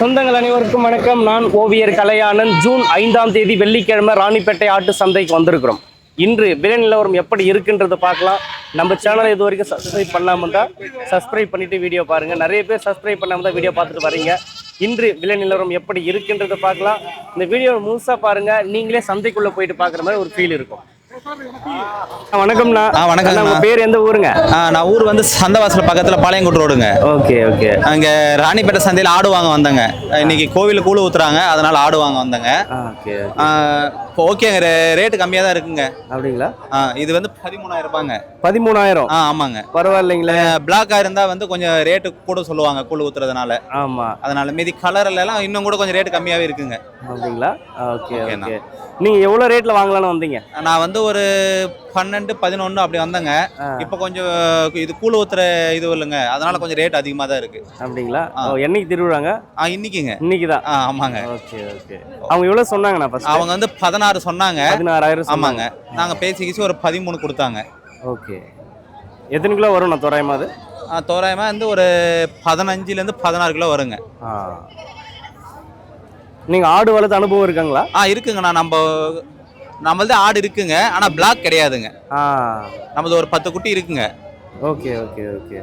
சொந்தங்கள் அனைவருக்கும் வணக்கம். நான் ஓவியர் கலையானன். ஜூன் 5ஆம் தேதி வெள்ளிக்கிழமை ராணிப்பேட்டை ஆட்டு சந்தைக்கு வந்திருக்கிறோம். இன்று விலை நிலவரம் எப்படி இருக்குன்றதை பார்க்கலாம். நம்ம சேனலை இது வரைக்கும் சப்ஸ்கிரைப் பண்ணாமல் தான் சப்ஸ்கிரைப் பண்ணிட்டு வீடியோ பாருங்க. நிறைய பேர் சப்ஸ்கிரைப் பண்ணாமல் தான் வீடியோ பார்த்துட்டு வரீங்க. இன்று விலை நிலவரம் எப்படி இருக்குன்றதை பார்க்கலாம். இந்த வீடியோ முழுசா பாருங்க. நீங்களே சந்தைக்குள்ள போயிட்டு பார்க்குற மாதிரி ஒரு ஃபீல் இருக்கும். வணக்கம்ண்ணா. வணக்கம். உங்க பேர் எந்த ஊருங்க? நான் ஊர் வந்து சந்தவாசல் பக்கத்துல பாளையங்கோட்டு ரோடுங்க. Okay okay. அங்க ராணிப்பேட்டை சந்தையில் ஆடு வாங்க வந்தேங்க. இன்னைக்கு கோவிலுக்கு கூழ் ஊத்துறாங்க, அதனால ஆடு வாங்க வந்தேங்க. ஓகேங்க, ரேட்டு கம்மியா தான் இருக்குங்க. அப்படிங்களா? இது வந்து 13,000 ரூபாங்க. 13,000? ஆமாங்க. பரவாயில்லைங்களே. பிளாக்கா இருந்தா வந்து கொஞ்சம் ரேட்டு கூட சொல்லுவாங்க கூழ் ஊத்துறதுனால. ஆமா, அதனால மீதி கலர்ல எல்லாம் இன்னும் கூட கொஞ்சம் ரேட்டு கம்மியாவே இருக்குங்க. அப்படிங்களா? Okay okay. நீங்க எவ்வளவு ரேட்ல வாங்கலாம்னு வந்தீங்க? நான் வந்து ஒரு 12, 11 அப்படி வந்தேங்க. இப்போ கொஞ்சம் இது கூழ் ஊத்துற இது இல்லைங்க, அதனால கொஞ்சம் ரேட் அதிகமா தான் இருக்கு. அப்படிங்களா? என்னைக்கு திருவிழாங்க? இன்னைக்குங்க. இன்னைக்குதான்? ஆமாங்க. Okay okay. அவங்க எவ்வளவு சொன்னாங்கண்ணா? அவங்க வந்து 16 சொன்னாங்க. 16,000? ஆமாங்க. நாங்க பேசிக்கிச்சு ஒரு 13 கொடுத்தாங்க. ஓகே. எத்தனை கிலோ வரும் நான் தோராயமா? அது தோராயமா வந்து ஒரு 15லேருந்து 16 கிலோ வருங்க. நீங்க ஆடு வளர்த்து அனுபவம் இருக்காங்களா? இருக்குங்கண்ணா. நம்மளது ஆடு இருக்குங்க, ஆனா பிளாக் கிடையாதுங்க. நம்மளது ஒரு 10 குட்டி இருக்குங்க. Okay okay okay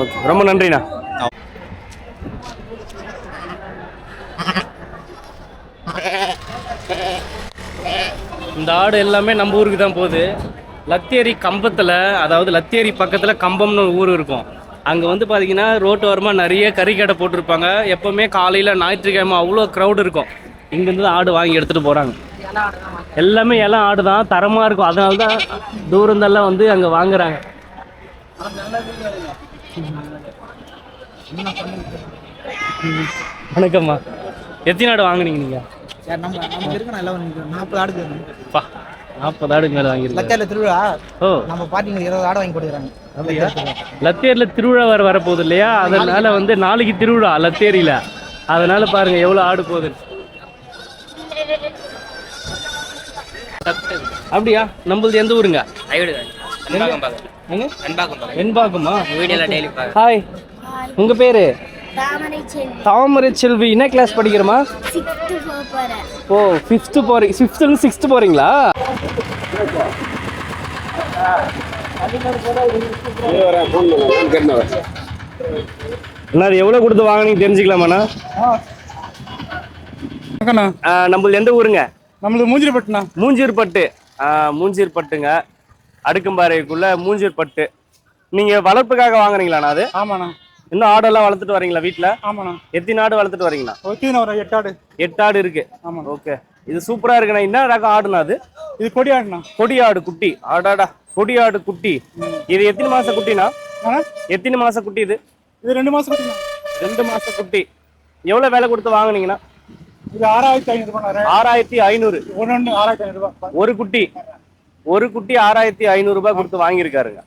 okay. ரொம்ப நன்றிண்ணா. இந்த ஆடு எல்லாமே நம்ம ஊருக்கு தான் போகுது. லத்தேரி கம்பத்தில், அதாவது லத்தேரி பக்கத்தில் கம்பம்னு ஒரு ஊர் இருக்கும். அங்கே வந்து பார்த்தீங்கன்னா ரோட்டு ஓரமாக நிறைய கறி கடை போட்டிருப்பாங்க. எப்போவுமே காலையில் ஞாயிற்றுக்கிழமை அவ்வளோ க்ரௌடு இருக்கும். இங்கேருந்து ஆடு வாங்கி எடுத்துகிட்டு போகிறாங்க. எல்லாமே எல்லாம் ஆடு தான், தரமாக இருக்கும். அதனால தான் தூரந்தெல்லாம் வந்து அங்கே வாங்குறாங்க. வணக்கம்மா. எத்தனை ஆடு வாங்குனீங்க நீங்கள்? 40 ஆடு. 40 ஆடுக்கு மேலே வாங்கிருக்கேன். திருவிழா. நம்ம பாட்டிங்க 20 ஆடு வாங்கி கொடுக்குறாங்க. லத்தேரியில திருவிழா வரப்போகுது இல்லையா? அதனால வந்து நாளைக்கு திருவிழா லத்தேரியில. அதனால பாருங்க எவ்வளவு ஆடு போகுது. அப்படியா? நம்மளது எந்த ஊருங்க? வெண்பாக்கமா? ஹாய், உங்க பேரு? தாமரை செல்வி. என்ன கிளாஸ் படிக்கிறமா? ஓ, 5th போறீங்க. 5th இருந்து 6th போறீங்களா? எவ்வளவு கொடுத்து வாங்கினீங்க தெரிஞ்சுக்கலாமாண்ணா? நம்மளது எந்த ஊருங்க? நம்மளது மூஞ்சூர்பட்டுண்ணா. மூஞ்சூர்பட்டு. மூஞ்சூர்பட்டுங்க, அடுக்கம்பாறைக்குள்ள மூஞ்சூர்பட்டு. நீங்க வளர்ப்புக்காக வாங்குறீங்களாண்ணா அது? ஆமாண்ணா. இன்னும் ஆடெல்லாம் வளர்த்துட்டு வரீங்களா வீட்டுல? ஆமாண்ணா. எத்தனை ஆடு வளர்த்துட்டு வரீங்களா? ஒரு 8 ஆடு. 8 ஆடு இருக்கு. ஆமா. ஓகே, இது சூப்பரா இருக்குண்ணா. என்ன ரகம் ஆடுனா அது? இது கொடி ஆடுண்ணா. கொடி ஆடு குட்டி. ஆடாடா, கொடி ஆடு குட்டி. இது எத்தனை மாச குட்டினா? எத்தனை மாச குட்டி இது? இது 2 மாசம் குட்டிண்ணா. 2 மாச குட்டி. எவ்வளவு விலை கொடுத்து வாங்குனீங்கன்னா? இது 6,500 ரூபாய். 6,500? 6,500 ரூபாய். ஒரு குட்டி 6,500 ரூபாய் கொடுத்து வாங்கியிருக்காருங்க.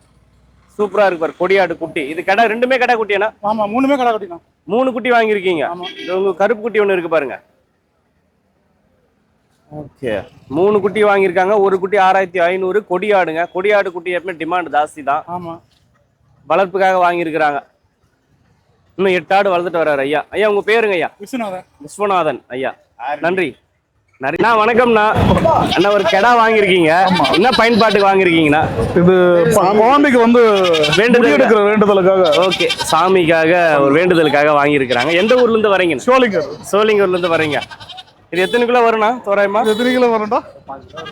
சூப்பரா இருக்கு பாரு, கொடியாடு குட்டி. இது கடை, ரெண்டுமே கடை குட்டியாண்ணா? ஆமா, 3மே கடை குட்டிண்ணா. 3 குட்டி வாங்கியிருக்கீங்க. உங்க கருப்பு குட்டி ஒன்று இருக்கு பாருங்க. ஓகே, 3 குட்டி வாங்கியிருக்காங்க. ஒரு குட்டி 6,500. கொடியாடுங்க. கொடியாடு குட்டி எப்பவுமே டிமாண்ட் ஜாஸ்தி தான். ஆமா, வளர்ப்புக்காக வாங்கியிருக்கிறாங்க. இன்னும் 8 ஆடு வளர்த்துட்டு வர்றாரு ஐயா. ஐயா, உங்க பேருங்க? ஐயா விஸ்வநாதன். ஐயா, நன்றி. வணக்கம்ண்ணா. அண்ணா, ஒரு கெடா வாங்கியிருக்கீங்க. என்ன பயன்பாட்டுக்கு வாங்கியிருக்கீங்கண்ணா? இது குழந்தைக்கு வந்து வேண்டுதலுக்காக. ஓகே, சாமிக்காக ஒரு வேண்டுதலுக்காக வாங்கியிருக்கிறாங்க. எந்த ஊர்ல இருந்து வரீங்க? சோளிங்கூர்ல இருந்து வரீங்க. இது எத்தனை கிலோ வரும்ண்ணா தோராயமா? எத்தனை கிலோ வரும்டா?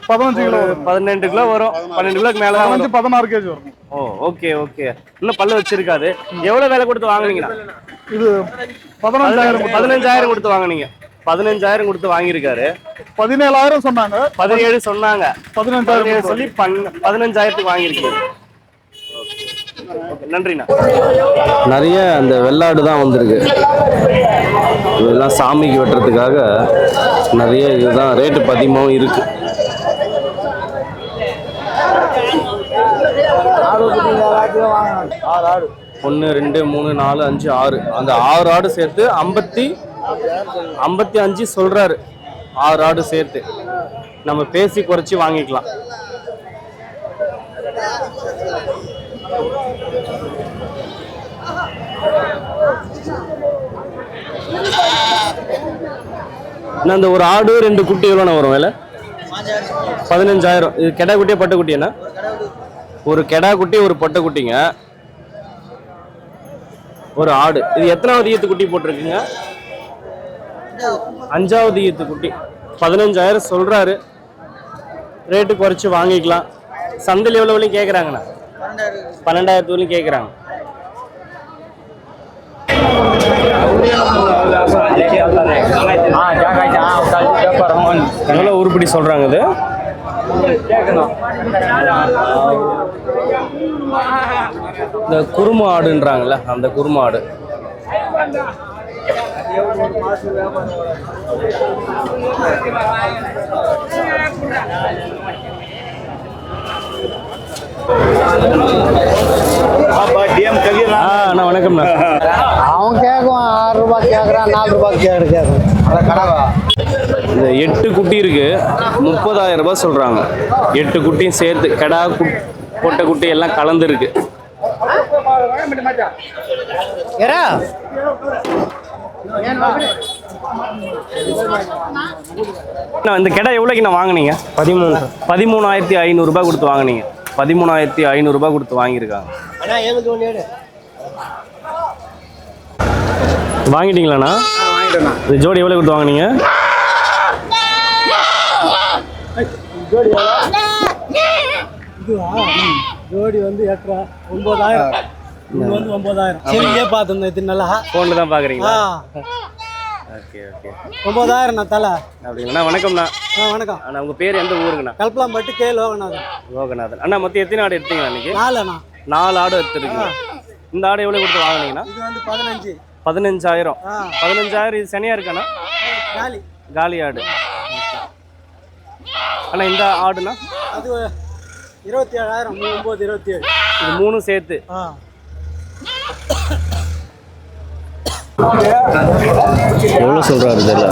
15 கிலோ. 12 கிலோ வரும். 12 கிலோக்கு மேல 16 கேஜி வரும். ஓ, ஓகே ஓகே. இன்னும் பல்லு வச்சிருக்காது. எவ்வளவு விலை கொடுத்து வாங்குனீங்கண்ணா? இது 15,000 கொடுத்து வாங்குனீங்க. 15,000 கொடுத்து வாங்கியிருக்காரு. 17,000 சொன்னாங்க. 17 சொன்னாங்க. 15,000 சொல்லி 15,000க்கு வாங்கியிருக்கீங்க. நன்றிண்ணா. நிறைய அந்த வெள்ளாடு தான் வந்திருக்கு. இதெல்லாம் சாமிக்கு வெட்டுறதுக்காக நிறைய. இதுதான் ரேட்டு அதிகமாகவும் இருக்கு. 1 2 3 4 5 6. அந்த 6 ஆடு சேர்த்து 55 சொல்றாரு. 6 ஆடு சேர்த்து நம்ம பேசி குறைச்சி வாங்கிக்கலாம். நான் அந்த ஒரு ஆடு 2 குட்டி எவ்வளோண்ணா வரும் விலை? 15,000. இது கெடா குட்டியா பட்டை குட்டியாண்ணா? ஒரு கெடா குட்டி ஒரு பொட்டை குட்டிங்க, ஒரு ஆடு. இது எத்தனாவது ஈத்து குட்டி போட்டிருக்குங்க? 5வது ஈத்து குட்டி. 15,000 சொல்றாரு. ரேட்டு குறைச்சி வாங்கிக்கலாம். சந்தையில் எவ்வளோ வரையும் கேட்குறாங்கண்ணா? 12,000 வரையும் கேட்குறாங்க. எவ்வளோ உருப்படி சொல்றாங்க இது? இந்த குருமா ஆடுன்றாங்கல்ல, அந்த குருமா ஆடு. அண்ணா வணக்கம்ண்ணா. அவன் கேட்குவான் 6 ரூபாய் கேட்குறான், 4 ரூபாய்க்கு கேட்குறான். அதான் கடவா. இந்த 8 குட்டி இருக்கு, 30,000 ரூபாய் சொல்றாங்க. 8 குட்டியும் சேர்த்து, கடா பொட்டை குட்டி எல்லாம் கலந்து இருக்கு. இந்த கடை எவ்வளோக்கு நான் வாங்கினீங்க? 13,500 ரூபாய் கொடுத்து வாங்கினீங்க. 13,500 ரூபாய் கொடுத்து வாங்கியிருக்காங்க. வாங்கிட்டீங்களாண்ணா? இந்த ஜோடி எவ்வளோ கொடுத்து வாங்கினீங்க? ஜோடி வந்து 9,000. இது வந்து 9,000. சரியே பார்த்தோம் இது நல்லா. ஃபோனில் தான் பார்க்குறீங்களா? Okay okay. 9,000 நான் தலை. அப்படிங்களா? வணக்கம்ண்ணா. வணக்கம் அண்ணா உங்கள் பேர் எந்த ஊருங்கண்ணா? கல்பலாம்பட்டு கே லோகநாதன். லோகநாதன். அண்ணா மொத்தம் எத்தனை ஆடு எடுத்தீங்களா இன்னைக்கு? 4 4 ஆடு எடுத்துருக்கீங்க. இந்த ஆடு எவ்வளோ கொடுத்து வாங்கினீங்கன்னா? இது வந்து 15. 15,000. 15,000. இது சனியாக இருக்காண்ணா? காலி காலி ஆடு. அண்ணா இந்த ஆடுண்ணா? அது 27,000. 9, 27. இது 3 சேர்த்து. எவ்வளோ சொல்கிறாரு தெரியல.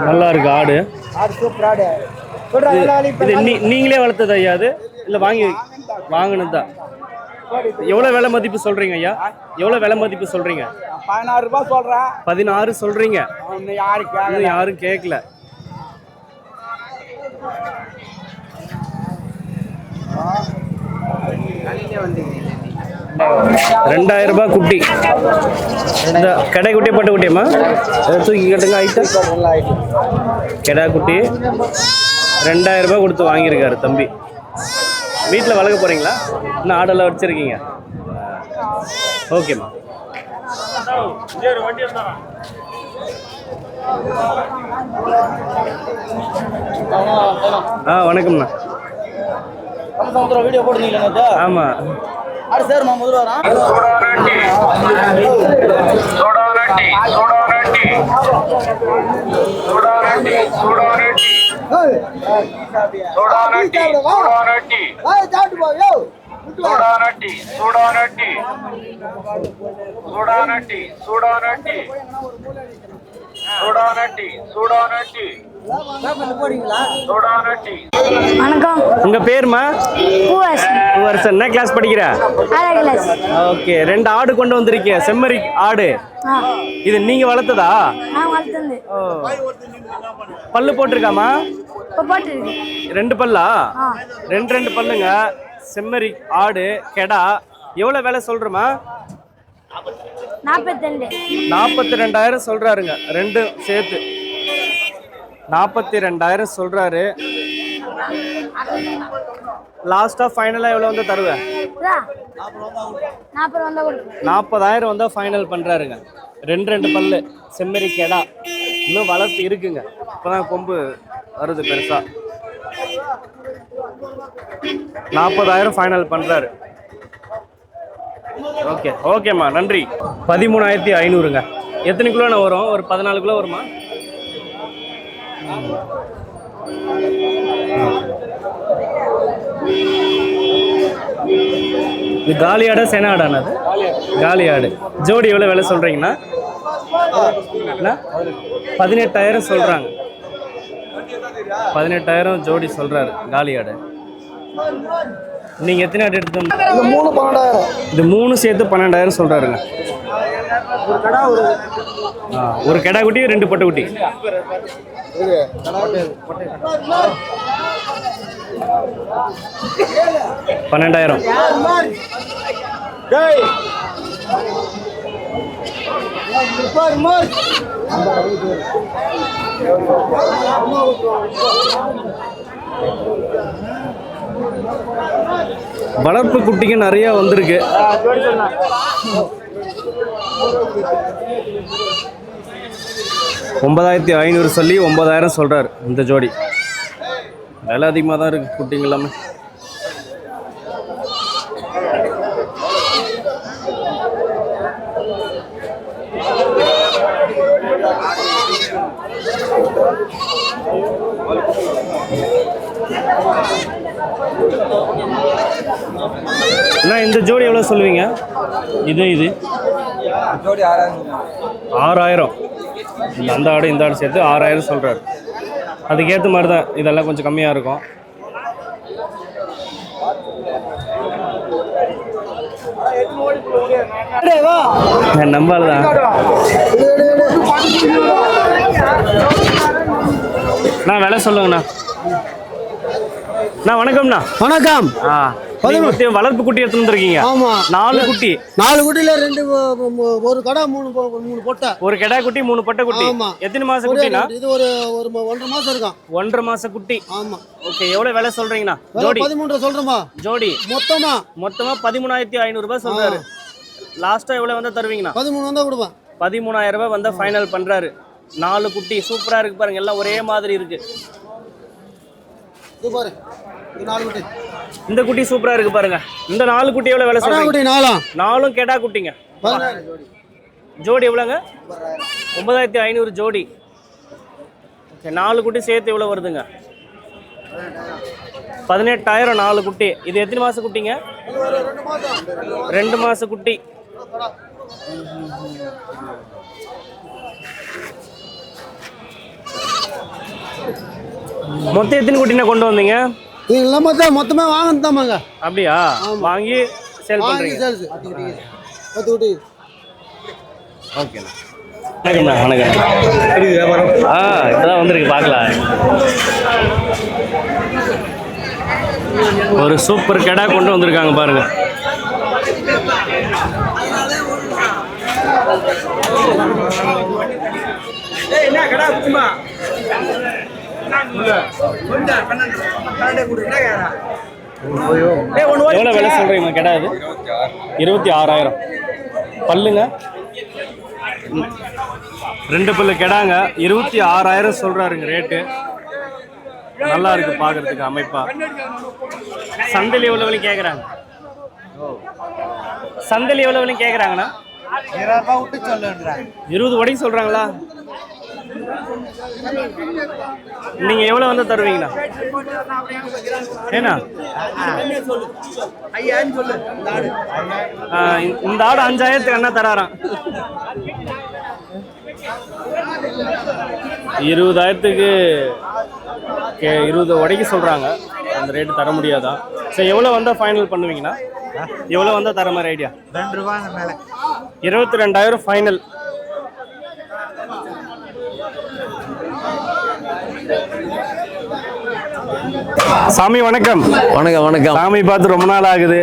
நல்லா இருக்கு ஆடு. இது நீங்களே வளர்த்தது ஐயா? அது இல்லை வாங்கினது தான். எவ்வளோ விலை மதிப்பு சொல்றீங்க ஐயா? எவ்வளோ விலை மதிப்பு சொல்றீங்க? 16 ரூபாய் சொல்றேன். 16 சொல்றீங்க. யாரும் கேட்கல. 2,000 ரூபாய் குட்டி. இந்த கடை குட்டியை பட்ட குட்டியம்மா தூக்கி கட்டுங்க. ஐட்டம் கடா குட்டி 2,000 ரூபாய் கொடுத்து வாங்கியிருக்காரு தம்பி. வீட்டில் வளர்க்க போகிறீங்களா? இன்னும் ஆடெல்லாம் வச்சுருக்கீங்க? ஓகேம்மா. வணக்கம்ண்ணா. வீடியோ போடுறீங்களா? ஆமாம். அது சார் நான் முதல்ல வரேன். வணக்கம். உங்க பேருமா? பூவரசன். என்ன கிளாஸ் படிக்கிற? 6ஆம் கிளாஸ். ஓகே. 2 ஆடு கொண்டு வந்திருக்கீங்க, செம்மறி ஆடு. இது நீங்க வளர்த்ததா? நான் வளர்த்தது. பல்லு போட்டிருக்காமா? இப்போ போட்டுருக்கு. 2 பல்லா? 2 பல்லுங்க. செம்மறி ஆடு கெடா. எவ்வளவு விலை சொல்றமா? 42. 42,000 சொல்றாருங்க. 2 சேர்த்து 42,000 சொல்றாரு. லாஸ்டா ஃபைனலா எவ்வளவு வந்து தருவேன்? 40,000 வந்தா ஃபைனல் பண்றாருங்க. 2 பல்லு செம்மறி கெடா. இன்னும் வளர்த்து இருக்குங்க. இப்பதான் கொம்பு வருது பெருசா. 40,000 ஃபைனல் பண்றாரு. ஓகே ஓகேம்மா, நன்றி. 13,500ங்க. எத்தனை கிலோண்ணா வரும்? ஒரு 14 கிலோ வருமா? இது காலி ஆடா சென ஆடாண்ணா? அது காலி ஆடு. ஜோடி எவ்வளோ விலை சொல்கிறீங்கண்ணா? 18,000 சொல்கிறாங்க. 18,000 ஜோடி சொல்கிறாரு காலி ஆடு. நீங்க எத்தனை ஆடு எடுத்துட்டு வந்தீங்க? இந்த 3 12,000. இது 3 சேர்த்து 12,000 சொல்றாருங்க. ஒரு கிடா குட்டி 2 பொட்டை குட்டி. 12,000. வளர்ப்பு குட்டிங்க நிறைய வந்திருக்கு. $9,500 சொல்லி 9,000 சொல்றாரு இந்த ஜோடி. விலை அதிகமாக தான் இருக்கு குட்டிங்க எல்லாமே. அண்ணா இந்த ஜோடி எவ்வளோ சொல்லுவீங்க? இது ஜோடி 6,000. அந்த ஆடு இந்த ஆடு சேர்த்து 6,000 சொல்கிறாரு. அதுக்கேற்ற மாதிரி தான் இதெல்லாம் கொஞ்சம் கம்மியாக இருக்கும். நம்பால் தான். நான் விலை சொல்லுங்கண்ணா. வணக்கம்ண்ணா. வணக்கம். வளர்ப்பு குட்டி எடுத்து வந்துருக்கீங்க. ஆமா, 4 குட்டி. 4 குட்டில 2 ஒரு கடா 3 பொட்டை. ஒரு கிடா குட்டி 3 பொட்டை குட்டி. ஆமா. எத்தனை மாசம் குட்டினா? இது ஒரு 1.5 மாசம் இருக்கும். 1.5 மாச குட்டி. ஆமா. ஓகே, எவ்வளவு விலை சொல்றீங்கண்ணா? ஜோடி 13 சொல்றோமா? ஜோடி மொத்தமா 13,500 ரூபாய் சொல்றாரு. லாஸ்டா எவ்வளவு வந்தா தருவீங்கண்ணா? 13 வந்தா கொடுப்பேன். 13,000 ரூபாய் வந்தா ஃபைனல் பண்றாரு. 4 குட்டி சூப்பரா இருக்கு பாருங்க, எல்லாம் ஒரே மாதிரி இருக்கு. பாரு, இந்த 4 குட்டி. இந்த குட்டி சூப்பரா இருக்கு பாருங்க. இந்த 4 குட்டி எவ்வளவு விலை சொல்றீங்க? குட்டி 4 கெடா குட்டிங்க. ஜோடி எவ்வளவுங்க? 9,500 ஜோடி. ஓகே, 4 குட்டி சேர்த்து எவ்வளவு வருதுங்க? 18,000 4 குட்டி. இது எத்தனை மாச குட்டிங்க? 2 மாச குட்டி. மொத்தம் எத்தனை குட்டினா கொண்டு வந்தீங்க? இதெல்லாம் மொத்தமே வாங்கிட்டாமாங்க. அப்படியா? வாங்கி சேல் பண்றீங்க? சேல்ஸ் 10 குட்டி. ஓகேண்ணா. வணக்கம்ண்ணா. வணக்கம். இப்பதான் வந்திருக்கு, பார்க்கலாம். ஒரு சூப்பர் கெடா கொண்டு வந்திருக்காங்க பாருங்க. எவ்வளவு விலை சொல்றீங்க கெடா? இது 26,000. பல்லுங்க 2 பல்லு கெடாங்க. 26,000 சொல்றாருங்க ரேட்டு. நல்லா இருக்கு பாக்குறதுக்கு அமைப்பா. சந்தையில் எவ்வளவு விலை கேக்குறாங்க? சந்தையில் எவ்வளவு விலை கேக்குறாங்கண்ணா? 20 வரைக்கும் சொல்றாங்களா? நீங்க எவ்வளவு வந்து தருவீங்கண்ணா? ஏன்னா இந்த ஆடு 5,000 அண்ணா தராராம். 20,000 20 வரைக்கும் சொல்றாங்க. அந்த ரேட்டு தர முடியாதான்? சரி, எவ்வளவு வந்தா ஃபைனல் பண்ணுவீங்கண்ணா? எவ்வளவு வந்தா தர மாதிரி ஐடியா? 2 ரூபாய் மேல. 22,000 ஃபைனல். சாமி வணக்கம். வணக்கம். வணக்கம். சாமி பார்த்து ரொம்ப நாள் ஆகுது.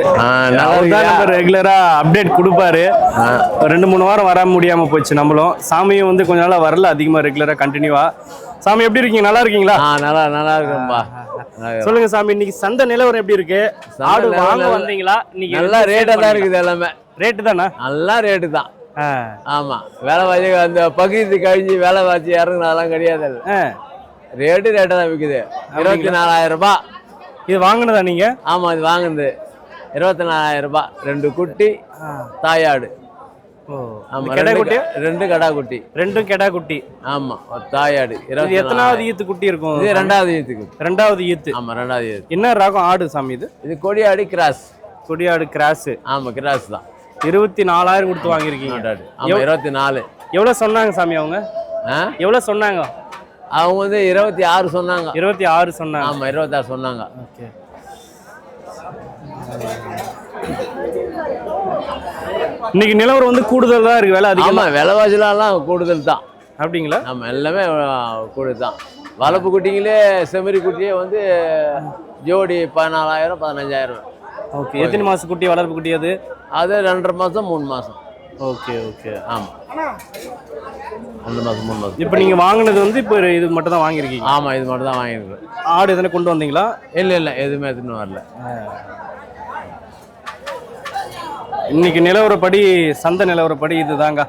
நம்ம ரெகுலரா அப்டேட் கொடுப்பாரு. 2-3 வாரம் வர முடியாம போச்சு. நம்மளும் சாமியும் வந்து கொஞ்ச நாளா வரல அதிகமா, ரெகுலரா கண்டினியூவா. சாமி எப்படி இருக்கீங்க? நல்லா இருக்கீங்களா? நல்லா இருக்கும்பா. சொல்லுங்க சாமி, இன்னைக்கு சந்தை நிலவரம் எப்படி இருக்கு? ஆடு வாங்க வந்தீங்களா? இன்னைக்கு நல்லா ரேட்டா தான் இருக்குது. எல்லாமே ரேட்டு தானே? நல்லா ரேட்டு தான். ஆமா, வேலைவாசி அந்த பகுதி கழிஞ்சு வேலைவாசி இறங்குனாலாம் கிடையாது. ரேட்டா தான் விற்குது. 24,000 ரூபாய். இது வாங்கினதா நீங்க? ஆமா, இது வாங்குனது 24,000 ரூபாய். 2 குட்டி தாயாடு. ஆமா, 2 கடா குட்டி. 2 கடா குட்டி. ஆமா, தாயாடு. எத்தனாவது ஈத்து குட்டி இருக்கும்? இது 2வது ஈத்துக்கு. 2வது ஈத்து. ஆமா, 2வது ஈத்து. என்ன ரகம் ஆடு சாமி இது? இது கொடியாடு கிராஸ். கொடியாடு கிராஸ். ஆமா, கிராஸ் தான். 24,000 கொடுத்து வாங்கியிருக்கீங்க. ஆமா, 24. எவ்வளவு சொன்னாங்க சாமி அவங்க? எவ்வளவு சொன்னாங்க அவங்க? வந்து 26 சொன்னாங்க. 26 சொன்னாங்க. ஆமா, 26 சொன்னாங்க. ஓகே. இன்னைக்கு நிலவரம் வந்து கூடுதல் தான் இருக்கு, விலை அதிகமா. ஆமாம், விலைவாசிலாம் கூடுதல் தான். அப்படிங்களா? நம்ம எல்லாமே கூடுதல் தான். வளர்ப்பு குட்டிங்களே செம்மறி குட்டியே வந்து ஜோடி 14,000 15,000. ஓகே. எத்தனை மாதம் குட்டி வளர்ப்பு குட்டி அது? அது 2.5 மாதம் 3 மாதம். Okay okay. ஆமாம், 2 மாதம் 3 மாதம். இப்போ நீங்கள் வாங்கினது வந்து இப்போ இது மட்டும் தான் வாங்கியிருக்கீங்க? ஆமாம், இது மட்டும் தான் வாங்கியிருக்கேன். ஆடு எதனா கொண்டு வந்தீங்களா? இல்லை எதுவுமே எடுத்துன்னு வரல. இன்னைக்கு நிலவரப்படி, சந்தை நிலவரப்படி இதுதாங்க.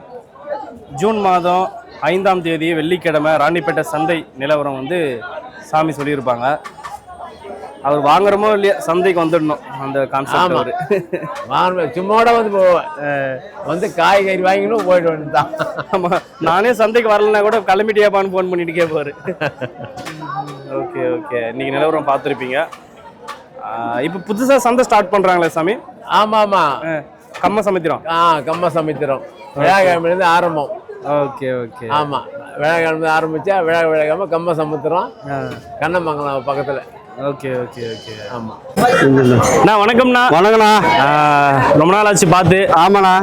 ஜூன் மாதம் 5ஆம் தேதி வெள்ளிக்கிழமை ராணிப்பேட்டை சந்தை நிலவரம் வந்து சாமி சொல்லியிருப்பாங்க. அவர் வாங்குறமோ இல்லையா, சந்தைக்கு வந்துடணும், அந்த கான்செப்ட். அவர் வாங்க சும்மாட வந்து போவேன், வந்து காய்கறி வாங்கினும் போயிட்டு வந்துதான். ஆமாம், நானே சந்தைக்கு வரலன்னா கூட கிளம்பிட்டியாப்பான்னு ஃபோன் பண்ணிட்டு கேட்பாரு. Okay okay. இன்னைக்கு நிலவரம் பார்த்துருப்பீங்க. இப்போ புதுசாக சந்தை ஸ்டார்ட் பண்ணுறாங்களே சாமி? ஆமாம், கம்ம சமைக்கிறோம். கம்ம சமைக்கிறோம். விழாக்கிழமையிலேருந்து ஆரம்பம். Okay okay. ஆமாம், விழாக்கிழமை ஆரம்பித்தா விழாக்கிழமை கம்ம சமுத்திரம், கண்ணமங்கலம் பக்கத்தில். Okay okay okay. ஆமாம். அண்ணா வணக்கம்ண்ணா. வணக்கண்ணா. ரொம்ப நாள் ஆச்சு பார்த்து. ஆமாண்ணா.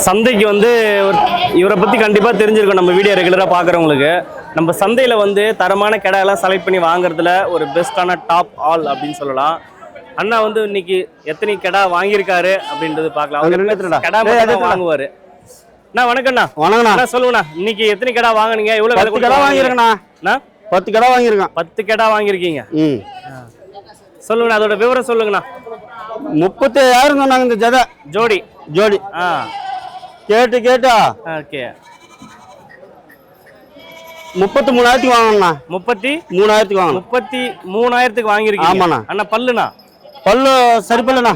சந்தைக்கு வந்து இவரை பற்றி கண்டிப்பாக தெரிஞ்சிருக்கும் நம்ம வீடியோ ரெகுலராக பார்க்குறவங்களுக்கு. நம்ம சந்தையில் வந்து தரமான கடையெல்லாம் செலக்ட் பண்ணி வாங்குறதுல ஒரு பெஸ்ட்டான டாப் ஆல் அப்படின்னு சொல்லலாம். அண்ணா வந்து இன்னைக்கு எத்தனை கடை வாங்கியிருக்காரு அப்படின்றது பார்க்கலாம். கடை வாங்குவாரு. அண்ணா வணக்கம்ண்ணா. வணக்கண்ணா. சொல்லுங்கண்ணா, இன்னைக்கு எத்தனை கடை வாங்குனீங்க? எவ்வளோ விலை கடை வாங்கியிருக்கேண்ணா? 10 கடை வாங்கியிருக்கேன். 10 கடை வாங்கியிருக்கீங்க. சொல்லுங்கண்ணா, அதோட விவரம் சொல்லுங்கண்ணா. 37,000 சொன்னாங்க இந்த ஜதை ஜோடி. கேட்டா ஓகே. 33,000 வாங்கண்ணா. 33,000 வாங்கணும். 33,000 வாங்கியிருக்கீங்க. ஆமாண்ணா. அண்ணா பல்லுண்ணா? பல்லு சரி பல்லுண்ணா,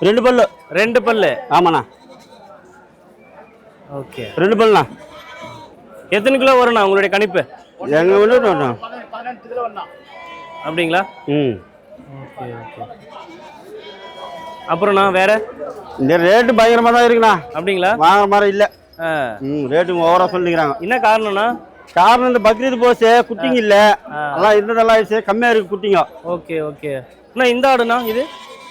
2 பல்லு. 2 பல்லு. ஆமாண்ணா. ஓகே. 2 பல்லுண்ணா. எத்தனை கிலோ வரும்ண்ணா உங்களுடைய கணிப்பு? எங்கள் வீடு 18 கிலோ வரணும். அப்படிங்களா? Okay okay. அப்புறம்ண்ணா வேற? இந்த ரேட்டு பயங்கரமாக தான் இருக்குண்ணா. அப்படிங்களா? வாங்குற மாதிரி இல்லை. ரேட்டு ஓவராக சொல்லிக்கிறாங்க. என்ன காரணம்ண்ணா? காரணம் இந்த பக்ரீத் போச்சு, குட்டிங்க இல்லை, எல்லாம் இருந்ததெல்லாம் ஆயிடுச்சு, கம்மியாக இருக்கு குட்டிங்க. Okay okay. அண்ணா இந்த ஆடுண்ணா இது?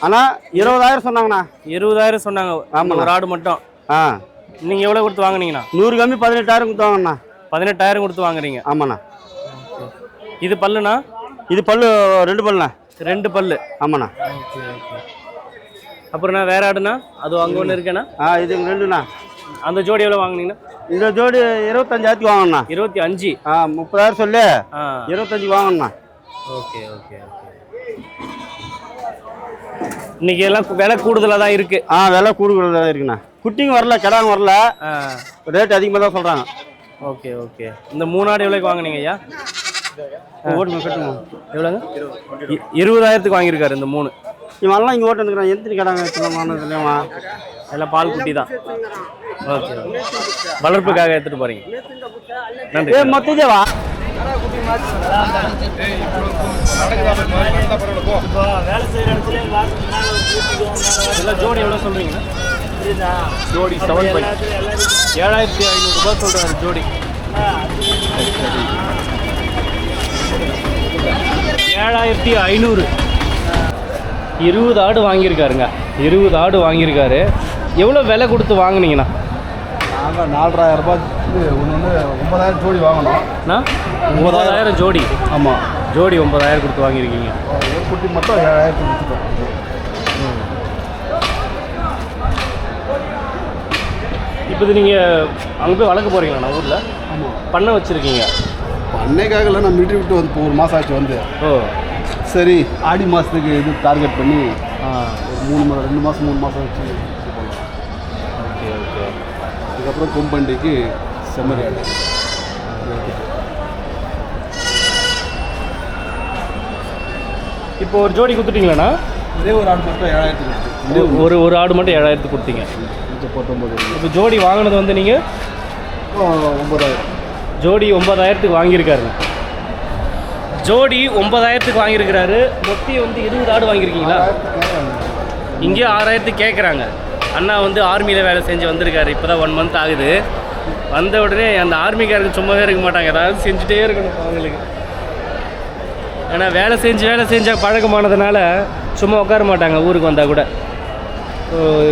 ஆனால் 20,000 சொன்னாங்கண்ணா. 20,000 சொன்னாங்க. ஆமாம், ஒரு ஆடு மட்டும். நீங்கள் எவ்வளோ கொடுத்து வாங்குனீங்கண்ணா? 100 கம்மி 18,000 கொடுத்து வாங்கண்ணா. 18,000 கொடுத்து வாங்குறீங்க? ஆமாண்ணா. இது பல்லுண்ணா? இது பல்லு 2 பல்லுண்ணா. 2 பல்லு. ஆமாண்ணா. Okay okay. அப்புறம்ண்ணா வேற ஆடுண்ணா? அது அங்கே ஒன்று இருக்கேண்ணா? இது 2ண்ணா. அந்த ஜோடி எவ்வளோ வாங்குனீங்கண்ணா? இந்த ஜோடி 25,000 வாங்கண்ணா. 25? 30,000 சொல்லு, 25 வாங்கண்ணா. Okay okay okay. இன்னைக்கு எல்லாம் விலை கூடுதலாக தான் இருக்கு. விலை கூடுதலாக தான் இருக்குண்ணா. குட்டிங்க வரல, கிடாங்க வரல, ரேட் அதிகமாக தான் சொல்கிறாங்க. Okay okay. இந்த 3 ஆடு எவ்வளோக்கு வாங்குனீங்க ஐயா? ஓட்டுங்க கட்டுங்க. எவ்வளோங்க? 20,000 வாங்கியிருக்காரு இந்த 3. இவெல்லாம் இங்கே ஓட்டு வந்துக்கிறான். எத்தனை கிடாங்க? எல்லாம் பால் குட்டி தான். ஓகே. வளர்ப்புக்காக எடுத்துகிட்டு போகிறீங்க. நன்றி. மொத்ததேவா எல்லாம் ஜோடி எவ்வளோ சொல்கிறீங்க? ஜோடி 7,500. 7,500 ரூபாய் சொல்கிறாரு ஜோடி. 7,500. 20 ஆடு வாங்கியிருக்காருங்க. 20 ஆடு வாங்கியிருக்காரு. எவ்வளோ விலை கொடுத்து வாங்குனீங்கண்ணா? நாங்கள் 4,500 ரூபாய்க்கு ஒன்று 9,000 ஜோடி வாங்கினோம். 9,000 ஜோடி? ஆமாம், ஜோடி 9,000 கொடுத்து வாங்கியிருக்கீங்க. ஒரு குட்டி மட்டும் 7,000 கொடுத்துட்டோம். இப்போ இது நீங்கள் அங்கே போய் வளர்க்க போகிறீங்களாண்ணா ஊரில்? ஆமாம், பண்ணை வச்சுருக்கீங்க? அன்னைக்காகல நான் மீட்டர் விட்டு வந்து ஒரு மாதம் ஆச்சு வந்து. சரி, ஆடி மாதத்துக்கு இது டார்கெட் பண்ணி ஒரு 2 மாதம் 3 மாதம் வச்சு போகலாம். Okay okay. அதுக்கப்புறம் கொம்பண்டிக்கு செம்மறி ஆடு. இப்போ ஒரு ஜோடி கொடுத்துட்டீங்களாண்ணா? இதே ஒரு ஆடு மட்டும் 7,000 ஒரு ஆடு மட்டும் 7,000 கொடுத்தீங்க. 19. இப்போ ஜோடி வாங்கினது வந்து நீங்கள் 9,000. ஜோடி 9,000 வாங்கியிருக்காருங்க. ஜோடி 9,000 வாங்கியிருக்கிறாரு. மொத்தம் வந்து 20 ஆடு வாங்கியிருக்கீங்களா? இங்கேயும் 6,000 கேட்குறாங்க. அண்ணா வந்து ஆர்மியில் வேலை செஞ்சு வந்திருக்காரு. இப்போ தான் 1 மந்த் ஆகுது. வந்த உடனே அந்த ஆர்மிக்காரங்க சும்மாவே இருக்க மாட்டாங்க, ஏதாவது செஞ்சுட்டே இருக்கணும் அவங்களுக்கு. ஏன்னா வேலை செஞ்சால் பழக்கமானதுனால சும்மா உட்கார மாட்டாங்க ஊருக்கு வந்தால் கூட.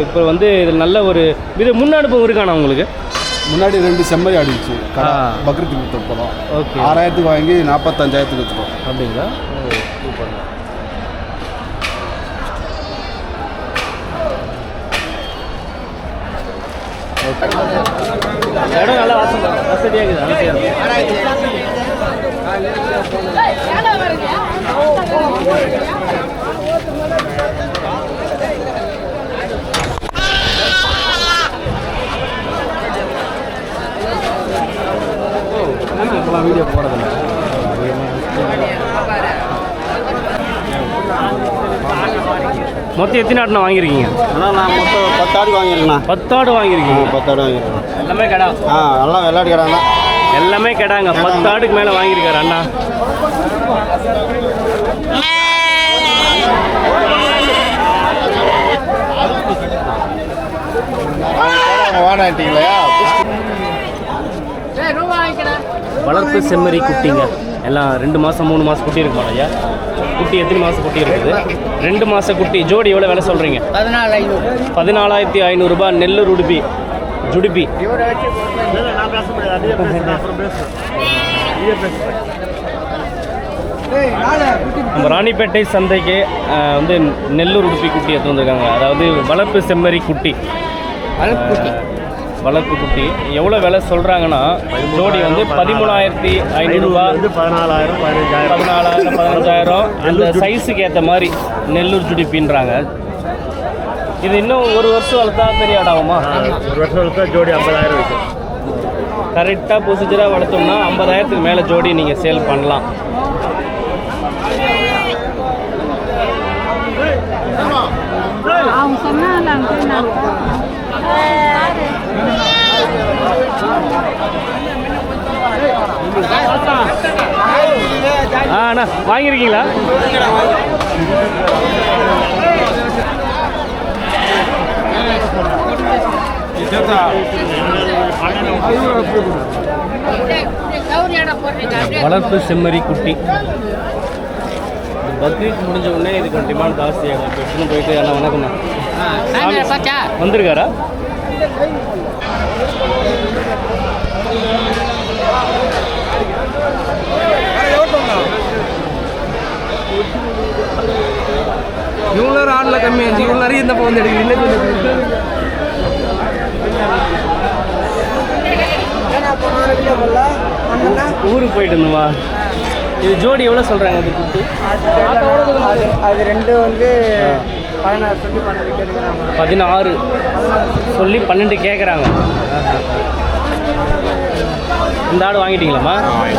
இப்போ வந்து இதில் நல்ல ஒரு இது முன் அனுபவம் இருக்காண்ணா உங்களுக்கு? முன்னாடி 2 செம்மறி ஆடிச்சு பக்ரீத்துக்கு கொடுத்த போகிறோம். ஓகே. 6000 வாங்கி 45,000 வச்சுருக்கோம். அப்படிங்களா? சூப்பர். இடம் நல்லா வசதியாக இருக்குது. இப்போலாம் வீடியோ போகிறதில்ல. மொத்தம் எத்தனை ஆடுனா வாங்கியிருக்கீங்க? ஆனால் நான் மொத்தம் 10 ஆடு வாங்கியிருக்கேண்ணா. 10 ஆடு வாங்கியிருக்கீங்க? 10 ஆடு வாங்கியிருக்கேன். எல்லாமே கடா? எல்லாம் விளையாட்டு கடாங்க. எல்லாமே கடாங்க. 10 ஆடுக்கு மேலே வாங்கியிருக்காரு அண்ணா. வாடாட்டிங்களா? வளர்ப்பு செம்மறி குட்டிங்க எல்லாம் 2 மாதம் 3 மாதம் குட்டி இருக்குமா ஐயா? குட்டி எத்தனை மாதம் குட்டி இருக்குது? 2 மாத குட்டி. ஜோடி எவ்வளோ விலை சொல்கிறீங்க? 14,500 ரூபாய். நெல்லூர் உடுப்பி ஜுடுப்பி. நம்ம ராணிப்பேட்டை சந்தைக்கு வந்து நெல்லூர் உடுப்பி குட்டி எடுத்து வந்திருக்காங்க. அதாவது வளர்ப்பு செம்மறி குட்டி. வளர்ப்பு குட்டி எவ்வளோ விலை சொல்கிறாங்கன்னா ஜோடி வந்து 13,500 ரூபா. 14,000 15,000 அந்த சைஸுக்கு ஏற்ற மாதிரி நெல்லூர் ஜுடிப்பின்றாங்க. இது இன்னும் 1 வருஷம் வளர்த்தா பெரிய ஆடாகுமா? 1 வருஷம் வளர்த்தா ஜோடி 50,000 இருக்கும். கரெக்டாக ப்ரொசீஜராக வளர்த்தோம்னா 50,000க்கு மேலே ஜோடி நீங்கள் சேல் பண்ணலாம். அவங்க சொன்னாங்க அண்ணா வாங்கியிருக்கீங்களா? வளர்ப்பு செம்மறி குட்டி. பக்ரீத் முடிஞ்ச உடனே இதுக்கு டிமாண்ட் ஜாஸ்தியாகும். இப்போ எடுத்துன்னு போயிட்டு அண்ணா வணக்கம்ண்ணா வந்திருக்காரா? இவ்வளோ ஆடில் கம்மியாச்சு. இவ்வளோ நிறைய இந்த வந்து எடுக்கிறீங்க. ஊருக்கு போயிட்டு இருந்தோமா? இது ஜோடி எவ்வளோ சொல்கிறாங்க? அது குட்டி அது 2 வந்து 16 சொல்லி 12 கேட்குறாங்க. இந்த ஆடு வாங்கிட்டீங்களாம்மா?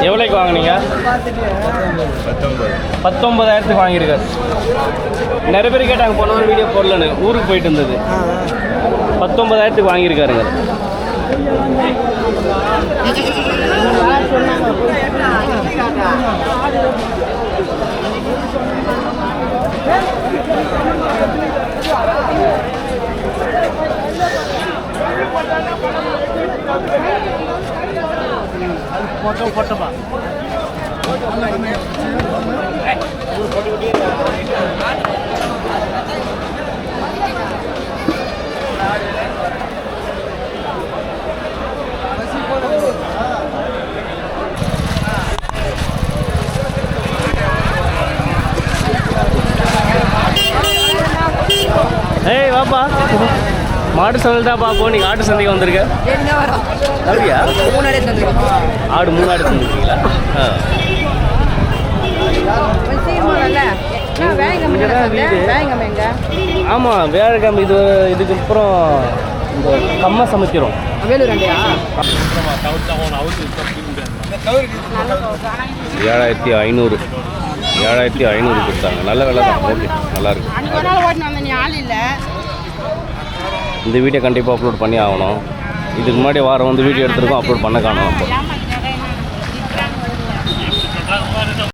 எவ்வளோக்கு வாங்கினீங்க? 19,000க்கு வாங்கியிருக்காரு. நிறைய பேர் கேட்டாங்க போன ஒரு வீடியோ போடலன்னு. ஊருக்கு போயிட்டு இருந்தது. 19,000க்கு வாங்கியிருக்காருங்க. போட்டோமா ஏய் வாப்பா, மாடு சந்தை தான் பார்ப்போம். நீங்கள் ஆட்டு சந்தைக்கு வந்திருக்க அப்படியா? ஆடு 3 ஆடு தந்துருக்கீங்களா? ஆமாம், வேலைக்கிழமை. இதுக்கு அப்புறம் இந்த கம்மா சமைக்கிறோம். 7,500 கொடுத்தாங்க. நல்ல வேலை தான். ஓகே, நல்லாயிருக்கு. இந்த வீடியோ கண்டிப்பாக அப்லோட் பண்ணி ஆகணும். இதுக்கு முன்னாடி வாரம் வந்து வீடியோ எடுத்துருக்கோம், அப்லோட் பண்ண காணும்.